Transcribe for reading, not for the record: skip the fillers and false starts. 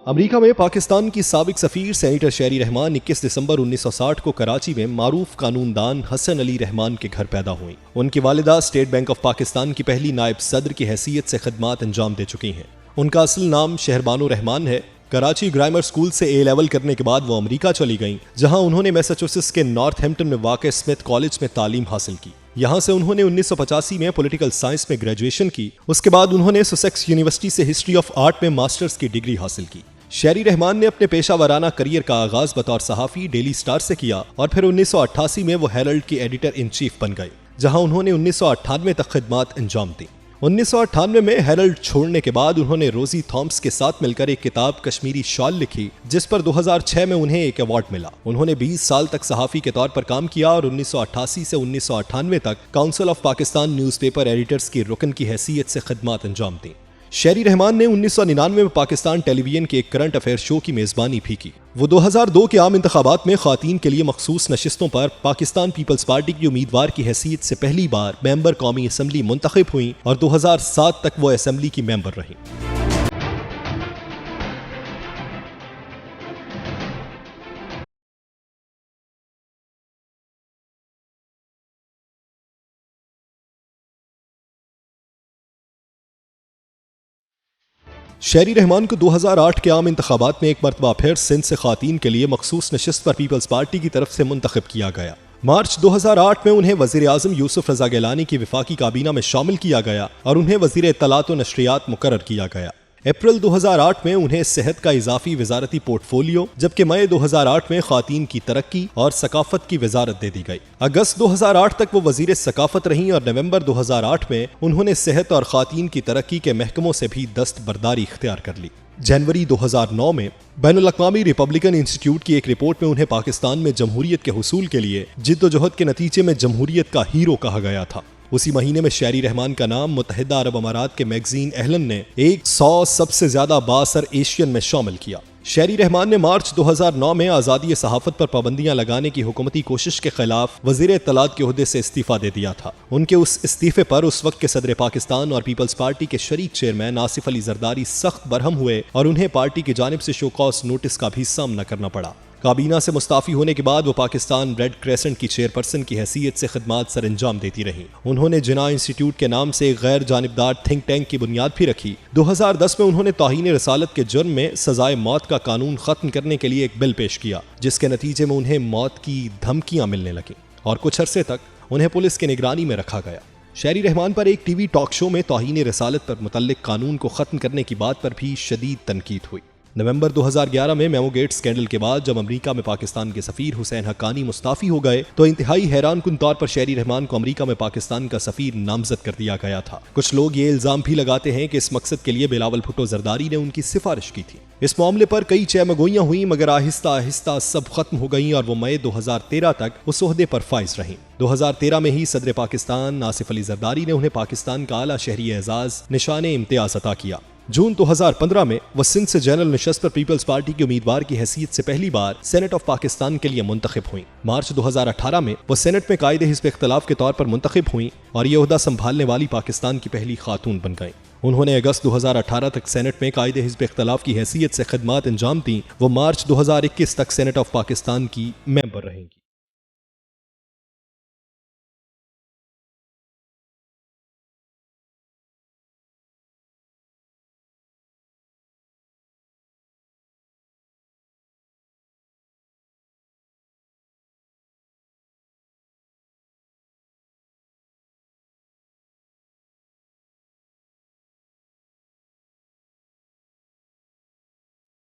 America में पाकिस्तान की साबिक सफीर सेनेटर शेरी रहमान 21 दिसंबर 1960 को कराची में मारूफ कानूनदान हसन अली रहमान के घर पैदा हुई। उनकी वालिदा स्टेट बैंक ऑफ पाकिस्तान की पहली नायब सदर की हैसियत से खिदमत अंजाम दे चुकी हैं। उनका असल नाम शहरबानो रहमान है। कराची ग्रामर स्कूल से ए लेवल करने के बाद वो अमेरिका चली गईं, जहां उन्होंने मैसाचुसेट्स के नॉर्थहैम्पटन में वाक़ स्मिथ कॉलेज में तालीम हासिल की। यहां से उन्होंने 1985 में पॉलिटिकल साइंस में ग्रेजुएशन की। उसके बाद उन्होंने सुसेक्स यूनिवर्सिटी से हिस्ट्री ऑफ आर्ट में मास्टर्स की डिग्री हासिल की। शेरी रहमान ने अपने पेशा वाराना करियर का आगाज बतौर सहाफ़ी डेली स्टार से किया और फिर 1988 में वो हेरल्ड की एडिटर इन चीफ बन गए, जहां उन्होंने 1998 तक खिदमत अंजाम दी। 1998 में हेरल्ड छोड़ने के बाद उन्होंने रोजी थॉम्स के साथ मिलकर एक किताब कश्मीरी शॉल लिखी, जिस पर 2006 में उन्हें एक अवार्ड मिला। उन्होंने 20 साल तक सहाफ़ी के तौर पर काम किया और 1988 से 1998 तक council of Pakistan newspaper editors की रुकन की हैसियत से खिदमत अंजाम दी। शेरी रहमान ने 1999 में पाकिस्तान टेलीविजन के एक करंट अफेयर शो की मेजबानी भी की। वो 2002 के आम इंतखाबात में खातीन के लिए मखसूस नशिस्तों पर पाकिस्तान पीपल्स पार्टी की उम्मीदवार की हैसियत से पहली बार मेंबर कौमी असम्बली मुंतखब हुई और 2007 तक वो असम्बली की मेंबर रही। शेरी रहमान को 2008 के आम इंतखाबात में एक मरतबा फिर सिंध से खातीन के लिए मखसूस नशिस्त पर पीपल्स पार्टी की तरफ से मुंतखब किया गया। मार्च 2008 में उन्हें वज़ीर आज़म यूसुफ रज़ा गिलानी की विफाकी काबीना में शामिल किया गया और उन्हें वज़ीर इत्तलात व नशरियात मुकर्रर किया गया। अप्रैल 2008 में उन्हें सेहत का इजाफी वजारती पोर्टफोलियो, जबकि मई 2008 में खातीन की तरक्की और सकाफत की वजारत दे दी गई। अगस्त 2008 तक वो वजीर सकाफत रहीं और नवंबर 2008 में उन्होंने सेहत और खातीन की तरक्की के महकमों से भी दस्तबरदारी इख्तियार कर ली। जनवरी 2009 में बैनुल अक़वामी रिपब्लिकन इंस्टीट्यूट की एक रिपोर्ट में उन्हें पाकिस्तान में जमहूरियत के हुसूल के लिए जिद्दोजहद के नतीजे में जमहूरियत का हीरो कहा गया था। उसी महीने में शेरी रहमान का नाम मुत्तहिदा अरब अमारात के मैगजीन एहलन ने 100 सबसे ज्यादा बाअसर एशियन में शामिल किया। शेरी रहमान ने मार्च 2009 में आज़ादी सहाफत पर पाबंदियां लगाने की हुकूमती कोशिश के खिलाफ वज़ीर इत्तलात के ओहदे से इस्तीफा दे दिया था। उनके उस इस्तीफे पर उस वक्त के सदर पाकिस्तान और पीपल्स पार्टी के शरीक चेयरमैन आसिफ अली जरदारी सख्त बरहम हुए और उन्हें पार्टी की जानिब से शोकॉज नोटिस का भी सामना करना पड़ा। काबीना से मुस्ताफी होने के बाद वो पाकिस्तान रेड क्रेसेंट की चेयरपर्सन की हैसियत से खिदमत सर अंजाम देती रहीं। उन्होंने जिना इंस्टीट्यूट के नाम से एक गैर जानिबदार थिंक टैंक की बुनियाद भी रखी। 2010 में उन्होंने तौहीन रसालत के जुर्म में सजाए मौत का कानून खत्म करने के लिए एक बिल पेश किया, जिसके नतीजे में उन्हें मौत की धमकियां मिलने लगीं और कुछ अरसे तक उन्हें पुलिस की निगरानी में रखा गया। शेरी रहमान पर एक टीवी टॉक शो में तौहीन रसालत पर मुतल्लिक कानून को खत्म करने की बात पर भी शदीद तनकीद हुई। नवंबर 2011 में मेमोगेट स्कैंडल के बाद जब अमेरिका में पाकिस्तान के सफीर हुसैन हक्कानी मुस्ताफी हो गए, तो इंतहाई हैरान कुन तौर पर शेरी रहमान को अमेरिका में पाकिस्तान का सफीर नामजद कर दिया गया था। कुछ लोग ये इल्जाम भी लगाते हैं कि इस मकसद के लिए बिलावल भुट्टो जरदारी ने उनकी सिफारिश की थी। इस मामले पर कई चहमगोइयां हुई, मगर आहिस्ता आहिस्ता सब खत्म हो गई और वो मई 2013 तक उस ओहदे पर फाइज रहीं। 2013 में ही सदर पाकिस्तान आसिफ अली जरदारी ने उन्हें पाकिस्तान का आला शहरी एजाज निशान इम्तियाज अता किया। जून 2015 में वह सिंध से जनरल नशस्त पर पीपल्स पार्टी के उम्मीदवार की हैसियत से पहली बार सेनेट ऑफ पाकिस्तान के लिए मुंतखब हुई। मार्च 2018 में वह सेनेट में कायदे हिज़्ब इख्तिलाफ के तौर पर मुंतखब हुई और ये ओहदा संभालने वाली पाकिस्तान की पहली खातून बन गई। उन्होंने अगस्त 2018 तक सेनेट में कायदे हिज़्ब इख्तिलाफ की हैसियत से खिदमत अंजाम दी। वो मार्च 2021 तक सेनेट ऑफ पाकिस्तान की मेंबर रहेंगी।